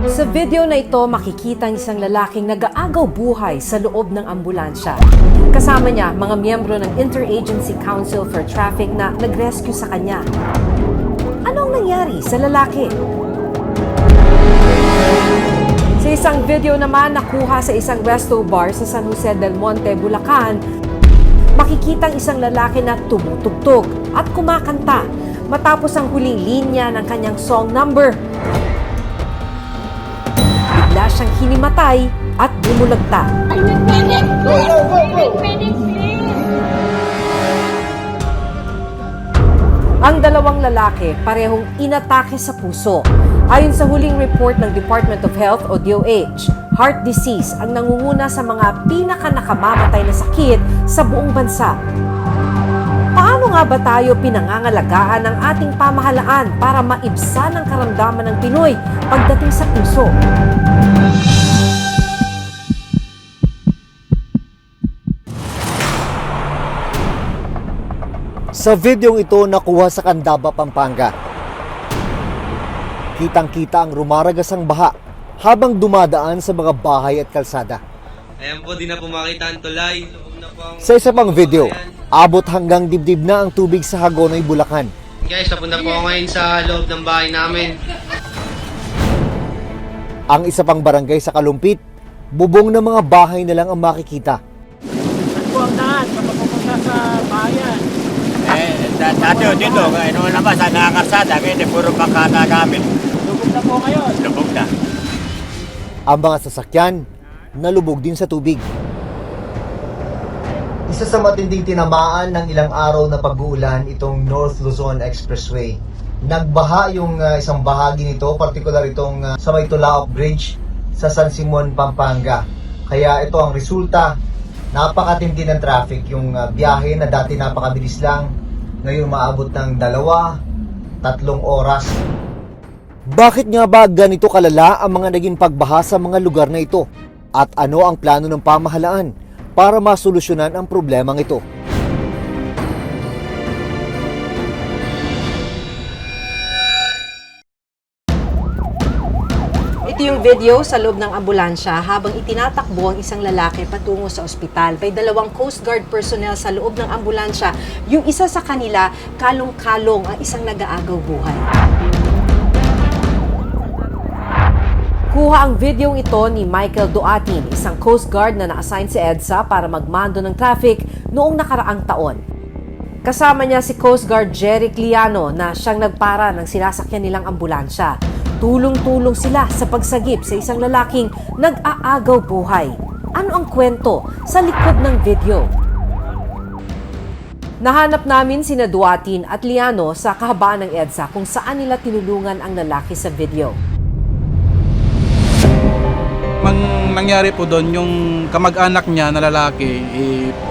Sa video na ito, makikita ang isang lalaking nag-aagaw buhay sa loob ng ambulansya. Kasama niya mga miyembro ng Interagency Council for Traffic na nag-rescue sa kanya. Anong nangyari sa lalaki? Sa isang video naman nakuha sa isang resto bar sa San Jose del Monte, Bulacan, makikita ang isang lalaki na tumutugtog at kumakanta matapos ang huling linya ng kanyang song number. Bigla siyang hinimatay at bumulagta. I need medic! Go, go, go, go! I need medic, please! Ang dalawang lalaki parehong inatake sa puso. Ayon sa huling report ng Department of Health o DOH, heart disease ang nangunguna sa mga pinaka-nakamamatay na sakit sa buong bansa. Paano nga ba tayo pinangangalagaan ng ating pamahalaan para maibsan ang karamdaman ng Pinoy pagdating sa puso? Sa videong ito nakuha sa Candaba, Pampanga. Kitang-kita ang rumaragasang baha habang dumadaan sa mga bahay at kalsada. Ayan po, di na po makita ang tulay. Sa isa pang video, abot hanggang dibdib na ang tubig sa Hagonoy, Bulacan. Guys, napunta po ako ngayon sa loob ng bahay namin. Ang isa pang barangay sa Kalumpit, bubong ng mga bahay na lang ang makikita. Po ang daan kapag pupunta sa bayan. Dati dito, ano naman sa nakakarsada, kaya puro pakata gamit. Lubog na po ngayon. Lubog na. Ang mga sasakyan, nalubog din sa tubig. Isa sa matinding tinamaan ng ilang araw na pag-uulan itong North Luzon Expressway. Nagbaha yung isang bahagi nito, partikular itong sa may Tulaok Bridge sa San Simon, Pampanga. Kaya ito ang resulta, napakatindi ng traffic. Yung biyahe na dati napakabilis lang, ngayon maabot ng 2-3 oras. Bakit nga ba ganito kalala ang mga naging pagbaha sa mga lugar na ito? At ano ang plano ng pamahalaan para masolusyonan ang problemang ito? Ito yung video sa loob ng ambulansya habang itinatakbo ang isang lalaki patungo sa ospital. May dalawang Coast Guard personnel sa loob ng ambulansya. Yung isa sa kanila, kalong-kalong ang isang nag-aagaw buhay. Kuha ang videong ito ni Michael Duatin, isang Coast Guard na na-assign sa EDSA para magmando ng traffic noong nakaraang taon. Kasama niya si Coast Guard Jeric Liano na siyang nagpara ng sinasakyan nilang ambulansya. Tulong-tulong sila sa pagsagip sa isang lalaking nag-aagaw buhay. Ano ang kwento sa likod ng video? Nahanap namin sina Duatin at Liano sa kahabaan ng EDSA kung saan nila tinulungan ang lalaki sa video. Nangyari po doon, yung kamag-anak niya na lalaki,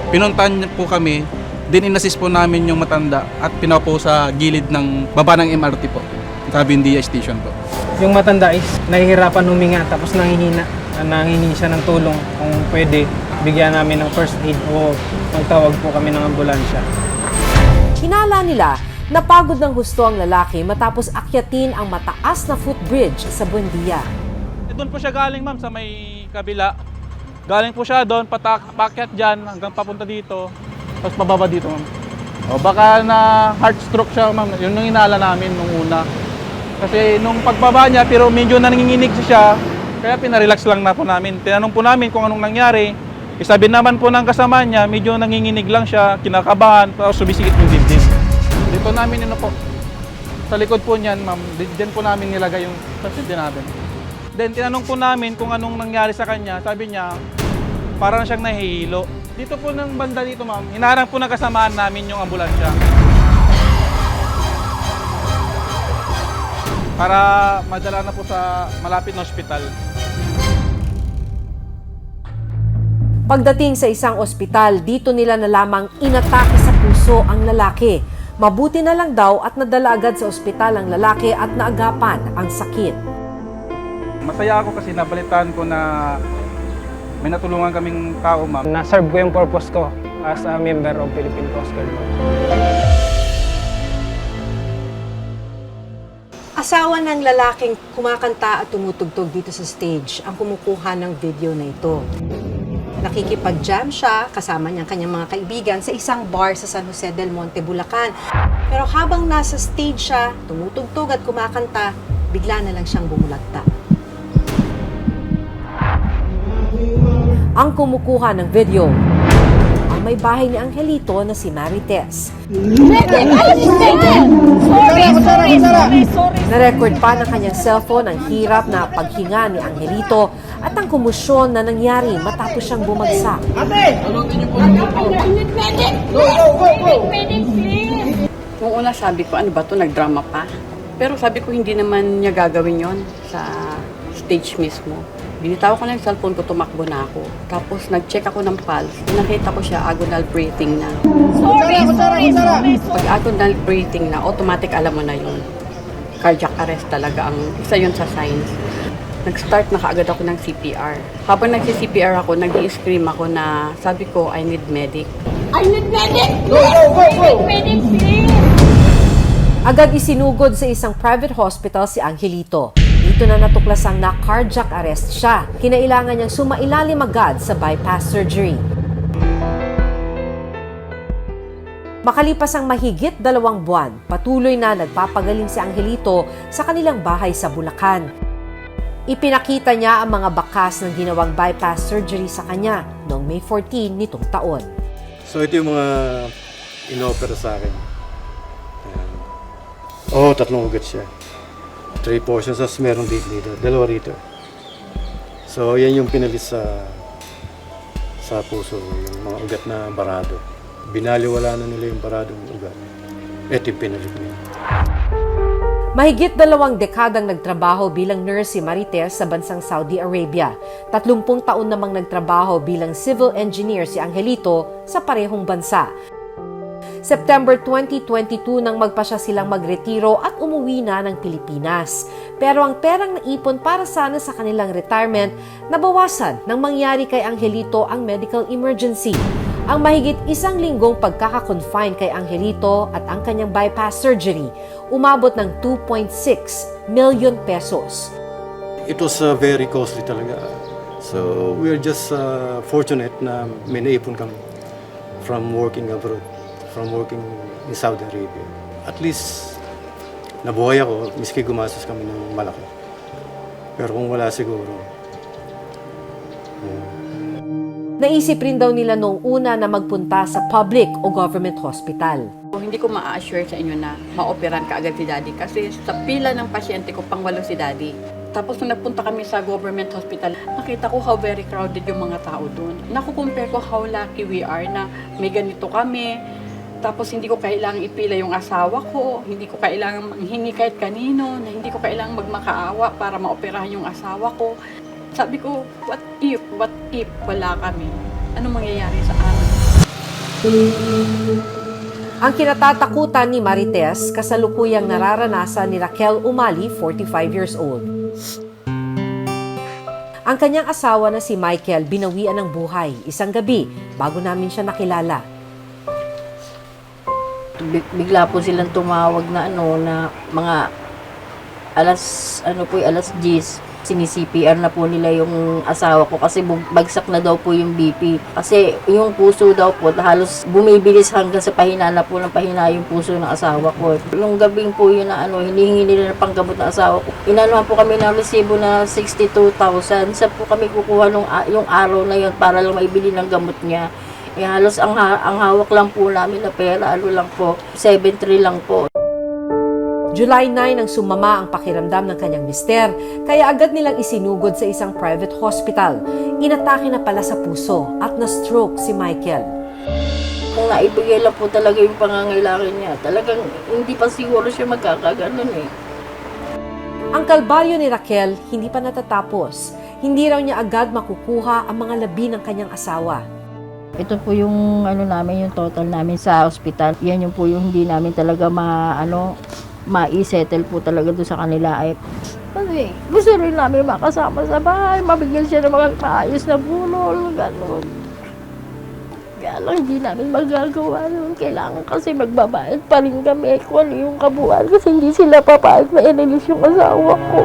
pinuntahan po kami, din inassist po namin yung matanda at pinaupo sa gilid ng baba ng MRT po, Cabin DI station po. Yung matanda is nahihirapan huminga tapos nangingi siya ng tulong kung pwede bigyan namin ng first aid o magtawag po kami ng ambulansya. Hinala nila na pagod ng husto ang lalaki matapos akyatin ang mataas na footbridge sa Buendia. Doon po siya galing, ma'am, sa may kabila. Galing po siya doon, pakyat dyan hanggang papunta dito, tapos pababa dito, ma'am. O baka na heart stroke siya, ma'am. Yun yung inala namin nung una. Kasi nung pagbaba niya, pero medyo nanginginig siya, kaya pinarelax lang na po namin. Tinanong po namin kung anong nangyari. Isabi naman po ng kasama niya, medyo nanginginig lang siya, kinakabahan, tapos sumisikip yung dibdib. Dito namin yun po. Sa likod po niyan, ma'am, dyan po namin nilagay yung pasyente natin. Then tinanong po namin kung anong nangyari sa kanya. Sabi niya, parang siyang nahihilo. Dito po ng banda dito, ma'am, hinaharang po ng kasamaan namin yung ambulansya. Para madala na po sa malapit na ospital. Pagdating sa isang ospital, dito nila nalamang inatake sa puso ang lalaki. Mabuti na lang daw at nadala agad sa ospital ang lalaki at naagapan ang sakit. Masaya ako kasi nabalitaan ko na may natulungan kaming tao, ma'am. Na-serve ko yung purpose ko as a member of Philippine Coast Guard. asawa ng lalaking kumakanta at tumutugtog dito sa stage ang kumukuha ng video na ito. Nakikipag-jam siya kasama niyang kanyang mga kaibigan sa isang bar sa San Jose del Monte, Bulacan. Pero habang nasa stage siya, tumutugtog at kumakanta, bigla na lang siyang bumulagta. Ang kumukuha ng video, ang may bahay ni Angelito na si Marites. Na-record pa ng kanyang cellphone ang hirap na paghinga ni Angelito at ang kumusyon na nangyari matapos siyang bumagsak. Nung una sabi ko, ano ba to, nagdrama pa? Pero sabi ko, hindi naman niya gagawin yon sa stage mismo. Binitaw ko na yung cellphone ko, tumakbo na ako. Tapos nag-check ako ng pulse. Nakita ko siya, agonal breathing na. Pag agonal breathing na, automatic alam mo na yun. Cardiac arrest talaga ang isa yun sa signs. Nag-start na kaagad ako ng CPR. Habang nag-CPR ako, nag-i-scream ako na sabi ko, I need medic. I need medic! Go, go, go, go! Medic, please! Agad isinugod sa isang private hospital si Angelito. Dito na natuklasang na cardiac arrest siya. Kinailangan niyang sumailalim agad sa bypass surgery. Makalipas ang mahigit 2 buwan, patuloy na nagpapagaling si Angelito sa kanilang bahay sa Bulacan. Ipinakita niya ang mga bakas ng ginawang bypass surgery sa kanya noong May 14 nitong taon. So ito yung mga inopera sa akin. Ayan. Oh, 3 ugat siya. 3 portions, as meron dito, 2 rito. So yan yung pinalis sa puso, yung mga ugat na barado. Binaliwala na nila yung baradong ugat. Ito yung pinalit niya. Mahigit 2 dekadang nagtrabaho bilang nurse si Marites sa bansang Saudi Arabia. 30 taon namang nagtrabaho bilang civil engineer si Angelito sa parehong bansa. September 2022 nang magpasya silang magretiro at umuwi na ng Pilipinas. Pero ang perang naipon para sana sa kanilang retirement, nabawasan nang mangyari kay Angelito ang medical emergency. Ang mahigit 1 linggong pagkaka-confine kay Angelito at ang kanyang bypass surgery, umabot ng 2.6 million pesos. It was very costly talaga. So we're just fortunate na may naipon kami from working abroad, from working in Saudi Arabia. At least nabuhay ako, miski gumastos kami ng malaki. Pero kung wala siguro, Naisip rin daw nila noong una na magpunta sa public o government hospital. Hindi ko ma-assure sa inyo na ma-operan ka agad si Daddy kasi sa pila ng pasyente ko, pang-8 si Daddy. Tapos nung nagpunta kami sa government hospital, nakita ko how very crowded yung mga tao doon. Nakukumpare ko how lucky we are na may ganito kami. Tapos hindi ko kailangang ipila yung asawa ko, hindi ko kailangang manghingi kahit kanino, na hindi ko kailangang magmakaawa para maoperahan yung asawa ko. Sabi ko, what if wala kami? Anong mangyayari sa amin? Ang kinatatakutan ni Marites, kasalukuyang nararanasan ni Raquel Umali, 45 years old. Ang kanyang asawa na si Michael binawian ng buhay isang gabi bago namin siya nakilala. Bigla po silang tumawag na mga alas 10. Sini-CPR na po nila yung asawa ko kasi bagsak na daw po yung BP. Kasi yung puso daw po halos bumibilis hanggang sa pahina na po ng pahina yung puso ng asawa ko. Yung gabing po yun na hinihingi nila ng panggamot ng asawa ko. Inanuhan po kami ng resibo na 62,000. Sa po kami kukuha yung araw na yun para lang maibili ng gamot niya. Halos ang hawak lang po namin na pera, lang po, 7,300 lang po. July 9 nang sumama ang pakiramdam ng kanyang mister, kaya agad nilang isinugod sa isang private hospital. Inatake na pala sa puso at na-stroke si Michael. Kung naibigay lang po talaga yung pangangailangan niya, talagang hindi pa siguro siya magkakaganon eh. Ang kalbaryo ni Raquel hindi pa natatapos. Hindi raw niya agad makukuha ang mga labi ng kanyang asawa. Ito po yung namin, yung total namin sa ospital. Yan yung po yung hindi namin talaga ma-settle po talaga doon sa kanila. Kasi gusto rin namin makasama sa bahay, mabigyan siya ng mga maayos na bulol, gano'n. Kaya lang hindi namin magagawa nun. Kailangan kasi magbabayad pa rin kami kung ano yung kabuuan kasi hindi sila papayag na i-release yung asawa ko.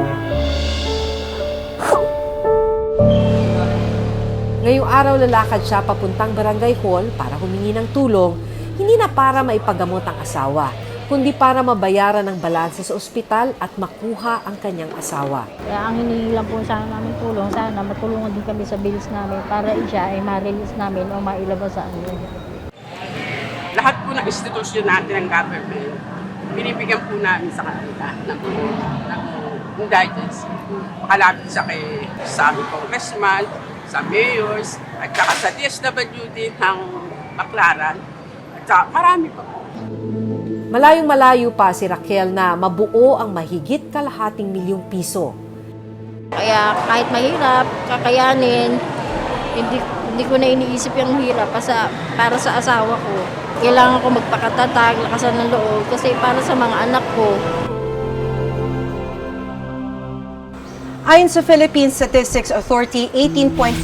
Ngayong araw lalakad siya papuntang barangay hall para humingi ng tulong, hindi na para maipagamot ang asawa, kundi para mabayaran ang balanse sa ospital at makuha ang kanyang asawa. Kaya ang hinihingi lang po sana namin tulong, sana matulungan din kami sa bills namin para siya ay ma-release namin o mailabas sa amin. Lahat po ng institusyon natin ng government, binibigyan po namin sa kanila ng guidance. Makalapit siya sa aming congressman, sa mayors, at saka sa DSWD ng Baclaran, at saka marami pa po. Malayong-malayo pa si Raquel na mabuo ang mahigit kalahating milyong piso. Kaya kahit mahirap, kakayanin, hindi ko na iniisip yung hirap para sa asawa ko. Kailangan ko magpakatatag, lakasan ng loob kasi para sa mga anak ko. Ayon sa Philippine Statistics Authority, 18.4%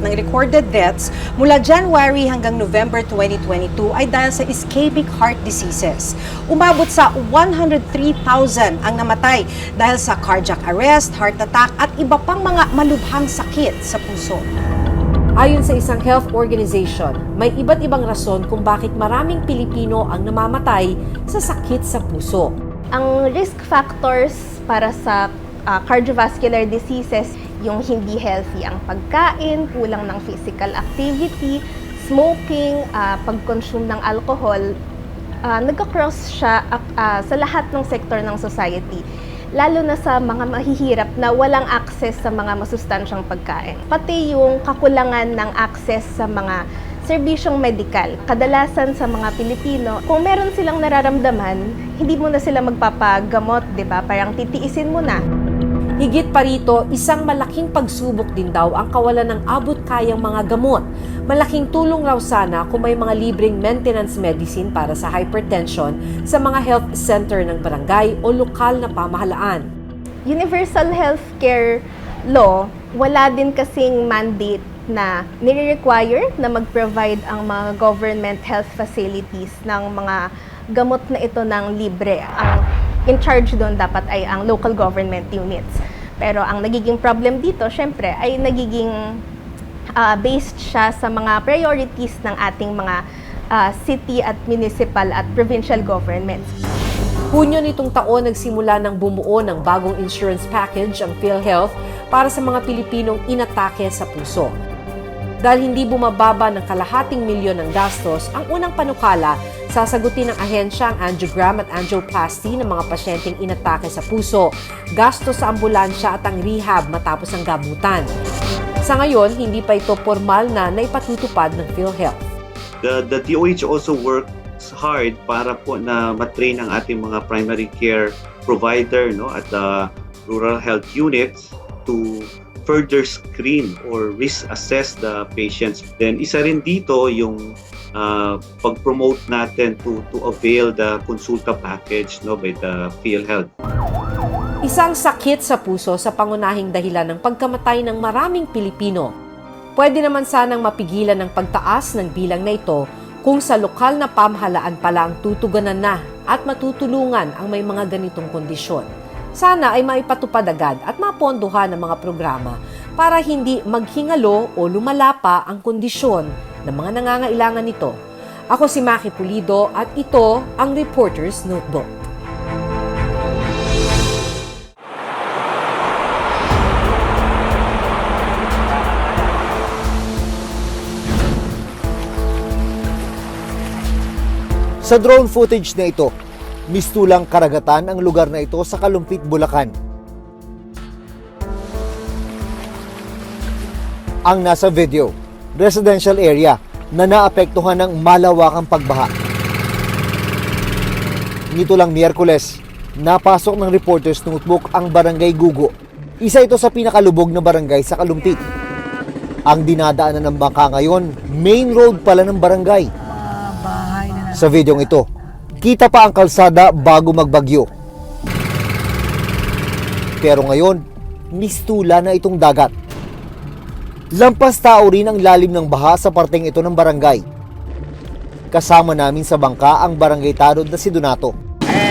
ng recorded deaths mula January hanggang November 2022 ay dahil sa ischemic heart diseases. Umabot sa 103,000 ang namatay dahil sa cardiac arrest, heart attack at iba pang mga malubhang sakit sa puso. Ayon sa isang health organization, may iba't ibang rason kung bakit maraming Pilipino ang namamatay sa sakit sa puso. Ang risk factors para sa cardiovascular diseases, yung hindi healthy ang pagkain, kulang ng physical activity, smoking, pag-consume ng alcohol, nagka-cross siya sa lahat ng sektor ng society. Lalo na sa mga mahihirap na walang access sa mga masustansyang pagkain. Pati yung kakulangan ng access sa mga serbisyong medikal. Kadalasan sa mga Pilipino, kung meron silang nararamdaman, hindi mo na sila magpapagamot, di ba? Parang titiisin mo na. Higit pa rito, isang malaking pagsubok din daw ang kawalan ng abot-kayang mga gamot. Malaking tulong raw sana kung may mga libreng maintenance medicine para sa hypertension sa mga health center ng barangay o lokal na pamahalaan. Universal Healthcare Law, wala din kasing mandate na nire-require na mag-provide ang mga government health facilities ng mga gamot na ito ng libre. Ang in charge doon dapat ay ang local government units. Pero ang nagiging problem dito, syempre, ay nagiging based siya sa mga priorities ng ating mga city at municipal at provincial governments. Hunyo nitong taon nagsimula ng bumuo ng bagong insurance package ang PhilHealth para sa mga Pilipinong inatake sa puso. Dahil hindi bumababa ng kalahating milyon ng gastos, ang unang panukala, sasagutin ng ahensya ang angiogram at angioplasty ng mga pasyenteng inatake sa puso, gastos sa ambulansya at ang rehab matapos ang gamutan. Sa ngayon, hindi pa ito formal na naipatutupad ng PhilHealth. The DOH also works hard para po na matrain ang ating mga primary care provider at the rural health units to further screen or risk assess the patients. Then isa rin dito yung pag-promote natin to avail the consulta package by the PhilHealth. Isang sakit sa puso sa pangunahing dahilan ng pagkamatay ng maraming Pilipino. Pwede naman sanang mapigilan ng pagtaas ng bilang na ito kung sa lokal na pamahalaan pala ang tutugunan na at matutulungan ang may mga ganitong kondisyon. Sana ay maipatupad agad at mapondohan ng mga programa para hindi maghingalo o lumala pa ang kondisyon ng mga nangangailangan nito. Ako si Maki Pulido at ito ang Reporter's Notebook. Sa drone footage na ito, mistulang karagatan ang lugar na ito sa Kalumpit, Bulacan. Ang nasa video, residential area na naapektuhan ng malawakang pagbaha. Nito lang Miyerkules, napasok ng Reporter's Notebook ang Barangay Gugo. Isa ito sa pinakalubog na barangay sa Kalumpit. Ang dinadaanan ng bangka ngayon, main road pala ng barangay. Sa videong ito, kita pa ang kalsada bago magbagyo. Pero ngayon, mistula na itong dagat. Lampas tao rin ang lalim ng baha sa parteng ito ng barangay. Kasama namin sa bangka ang barangay tanod na si Donato.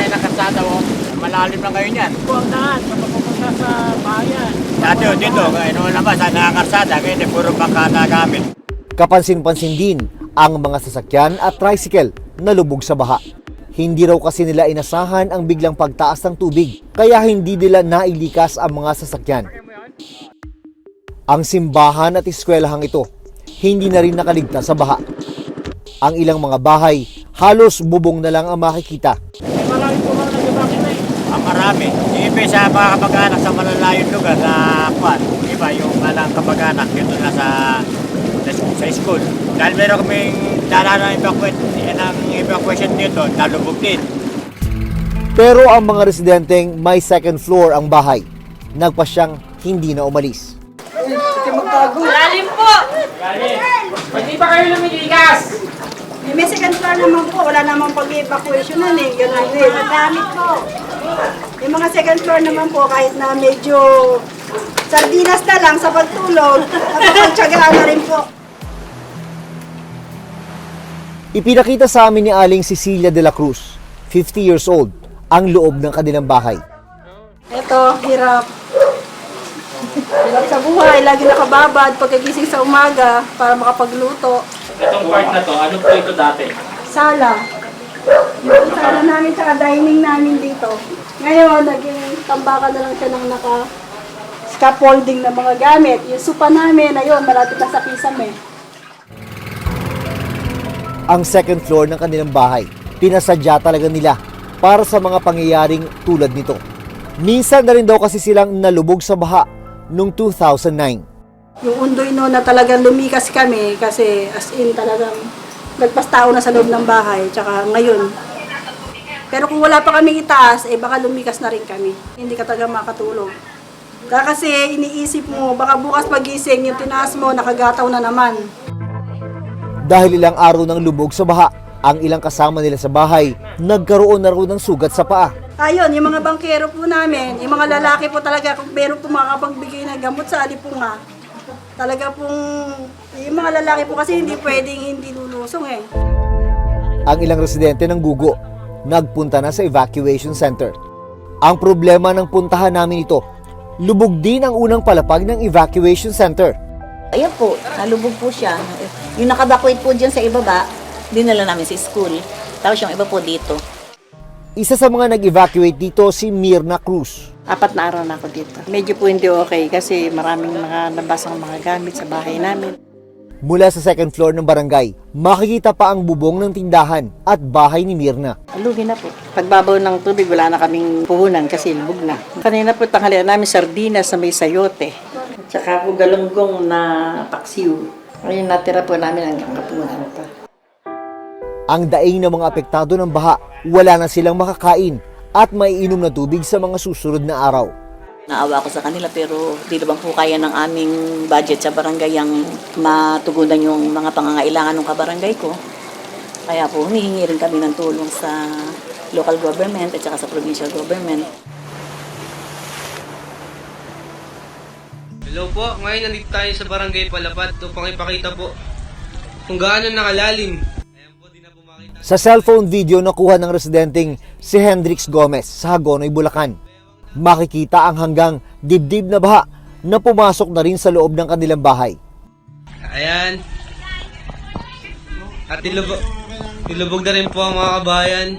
Nakarsada mo. Malalim na ngayon yan. Huwag daan, papapunta sa bayan. Dati dito, noon naman sa nakakarsada, ngayon puro bangka na gamit. Kapansin-pansin din ang mga sasakyan at tricycle na lubog sa baha. Hindi raw kasi nila inasahan ang biglang pagtaas ng tubig, kaya hindi nila nailikas ang mga sasakyan. Ang simbahan at eskwelahang ito, hindi na rin nakaligtas sa baha. Ang ilang mga bahay, halos bubong na lang ang makikita. Marami. Iba sa mga kapag-anak sa malalayong lugar na kwan. Iba yung alang kapag-anak dito na sa school. Dahil meron kaming dala ng evacuation dito, nalubog din. Pero ang mga residenteng may second floor ang bahay, nagpasyang hindi na umalis. Lalim po! Hindi pa kayo lumiligas? May second floor naman po, wala namang pag-evacuation nun eh, ganun din. Magamit po. Yung mga second floor naman po, kahit na medyo sardinas na lang sa pagtulog, napapagtsagaan na rin po. Ipinakita sa amin ni Aling Cecilia de la Cruz, 50 years old, ang loob ng kanilang bahay. Ito, hirap. Hirap sa buhay, lagi nakababad pagkagising sa umaga para makapagluto. Itong part na to, ano po ito dati? Sala. Yung sala namin tsaka dining namin dito. Ngayon, naging tambakan na lang siya ng scaffolding na mga gamit. Yung supa namin, ayun, malapit na sa kisame. Ang second floor ng kanilang bahay, pinasadya talaga nila para sa mga pangyayaring tulad nito. Minsan na rin daw kasi silang nalubog sa baha noong 2009. Yung undoy no na talagang lumikas kami kasi as in talagang nagpastao na sa loob ng bahay. Tsaka ngayon. Pero kung wala pa kami itaas, eh baka lumikas na rin kami. Hindi ka talaga makatulog. Kasi iniisip mo, baka bukas pagising yung tinaas mo, nakagataw na naman. Dahil ilang araw ng lubog sa baha, ang ilang kasama nila sa bahay, nagkaroon na raw ng sugat sa paa. Ayun, yung mga bangkero po namin, yung mga lalaki po talaga, kung meron po makapagbigay ng gamot sa alipunga, talaga pong, yung mga lalaki po kasi hindi pwedeng hindi lulusong eh. Ang ilang residente ng Gugo, nagpunta na sa evacuation center. Ang problema ng puntahan namin ito, lubog din ang unang palapag ng evacuation center. Ayan po, nalubog po siya. Yung nakabakwait po dyan sa ibaba, dinala namin sa school. Tapos yung iba po dito. Isa sa mga nag-evacuate dito si Mirna Cruz. 4 na araw na ako dito. Medyo po hindi okay kasi maraming mga nabasang mga gamit sa bahay namin. Mula sa second floor ng barangay, makikita pa ang bubong ng tindahan at bahay ni Mirna. Lugi na po. Pagbabaw ng tubig, wala na kaming puhunan kasi lubog na. Kanina po tanghalian namin sardinas na may sayote. At saka po galunggong na paksiw. Ngayon natira po namin hanggang kapunan pa. Ang daing ng mga apektado ng baha, wala na silang makakain at maiinom na tubig sa mga susunod na araw. Naawa ko sa kanila pero di naman po kaya ng aming budget sa barangay ang matugunan yung mga pangangailangan ng kabarangay ko. Kaya po humihingi rin kami ng tulong sa local government at saka sa provincial government. Hello po, ngayon nandito tayo sa Barangay Palapat upang ipakita po kung gaano nakalalim. Sa cellphone video na kuha ng residenteng si Hendrix Gomez sa Hagonoy, Bulacan, makikita ang hanggang dibdib na baha na pumasok na rin sa loob ng kanilang bahay. Ayan. At nilubog na rin po ang mga kabayan.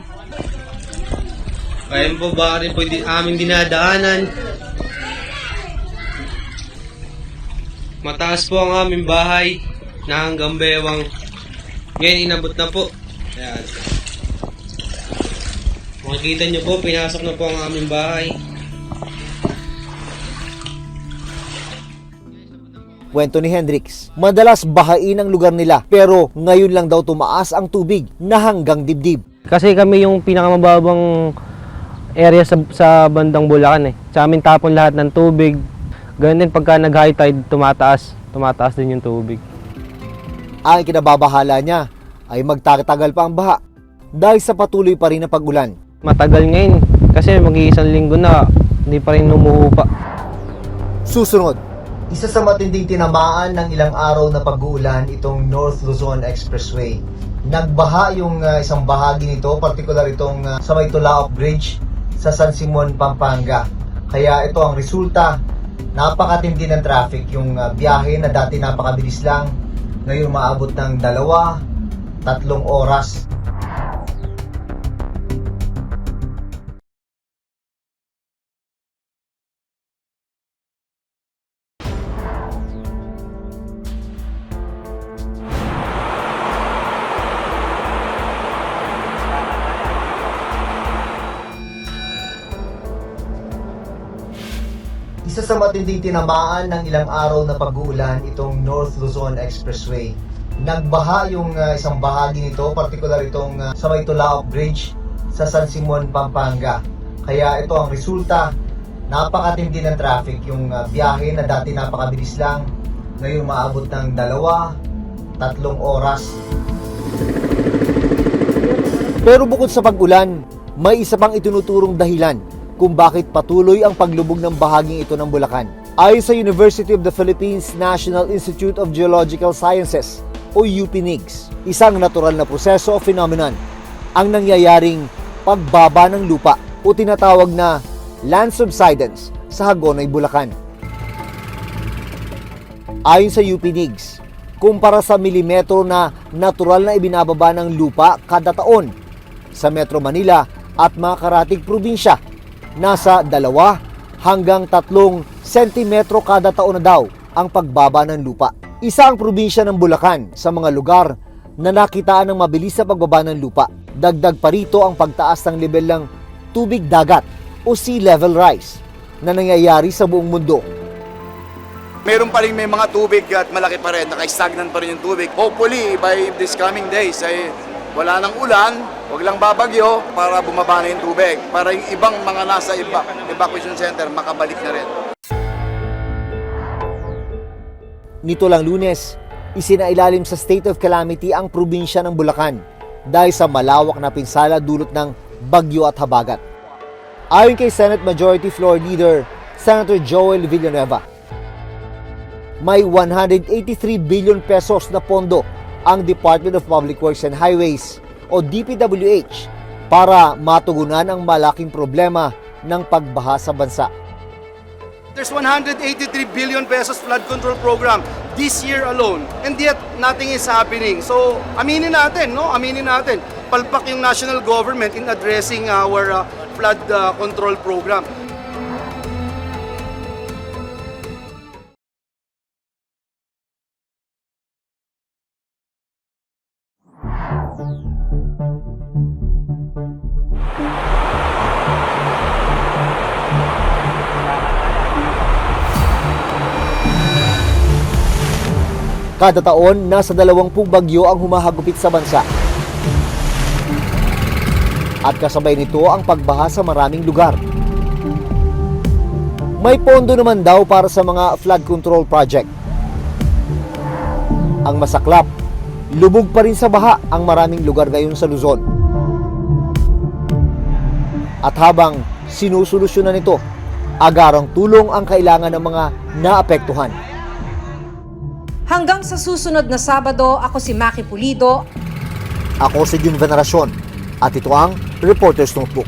Ayan po, baka rin po aming dinadaanan. Mataas po ang aming bahay na hanggang bewang. Ngayon inabot na po. Ayan. Makikita nyo po, pinasok na po ang aming bahay. Kwento ni Hendrix, madalas bahain ang lugar nila pero ngayon lang daw tumaas ang tubig na hanggang dibdib. Kasi kami yung pinakamababang area sa bandang Bulacan eh. Sa amin tapon lahat ng tubig. Ganun din pagka nag-high tide, tumataas din yung tubig. Ang kinababahala niya ay magtatagal pa ang baha dahil sa patuloy pa rin na pag-ulan. Matagal ngayon kasi mag-iisang linggo na hindi pa rin umuupa. Susunod, isa sa matinding tinamaan ng ilang araw na pag-uulan itong North Luzon Expressway. Nagbaha yung isang bahagi nito, particular itong sa may Tulaok Bridge sa San Simon, Pampanga. Kaya ito ang resulta, napakatindi ng traffic. Yung biyahe na dati napakabilis lang, ngayon maabot ng 2-3 oras. Isa sa matinding tinamaan ng ilang araw na pag-uulan itong North Luzon Expressway. Nagbaha yung isang bahagi nito, particular itong sa may Tulaok Bridge sa San Simon, Pampanga. Kaya ito ang resulta, napakatindi ng traffic. Yung biyahe na dati napakabilis lang, ngayon maabot ng 2-3 oras. Pero bukod sa pag-ulan, may isa pang itinuturong dahilan kung bakit patuloy ang paglubog ng bahaging ito ng Bulacan. Ayon sa University of the Philippines National Institute of Geological Sciences o UPNIGS, isang natural na proseso o phenomenon ang nangyayaring pagbaba ng lupa o tinatawag na land subsidence sa Hagonoy, Bulacan. Ayon sa UPNIGS, kumpara sa milimetro na natural na ibinababa ng lupa kada taon sa Metro Manila at mga karatig probinsya, nasa 2 hanggang 3 sentimetro kada taon na daw ang pagbaba ng lupa. Isa ang probinsya ng Bulacan sa mga lugar na nakitaan ng mabilis na pagbaba ng lupa. Dagdag pa rito ang pagtaas ng level ng tubig dagat o sea level rise na nangyayari sa buong mundo. Meron pa rin may mga tubig at malaki pa rin, naka-stagnant pa rin yung tubig. Hopefully, by this coming days ay wala nang ulan, wag lang babagyo para bumaba na yung tubig. Para yung ibang mga nasa evacuation center makabalik na rin. Nito lang Lunes, isinailalim sa state of calamity ang probinsya ng Bulacan dahil sa malawak na pinsala dulot ng bagyo at habagat. Ayon kay Senate Majority Floor Leader Senator Joel Villanueva, may 183 billion pesos na pondo ang Department of Public Works and Highways o DPWH para matugunan ang malaking problema ng pagbaha sa bansa. There's 183 billion pesos flood control program this year alone, and yet nothing is happening. So, aminin natin, no? Aminin natin. Palpak yung national government in addressing our flood control program. Kada taon, nasa 20 bagyo ang humahagupit sa bansa. At kasabay nito ang pagbaha sa maraming lugar. May pondo naman daw para sa mga flood control project. Ang masaklap, lubog pa rin sa baha ang maraming lugar ngayon sa Luzon. At habang sinusolusyonan nito, agarang tulong ang kailangan ng mga naapektuhan. Hanggang sa susunod na Sabado, ako si Maki Pulido. Ako si Jun Veneracion at ito ang Reporter's Notebook.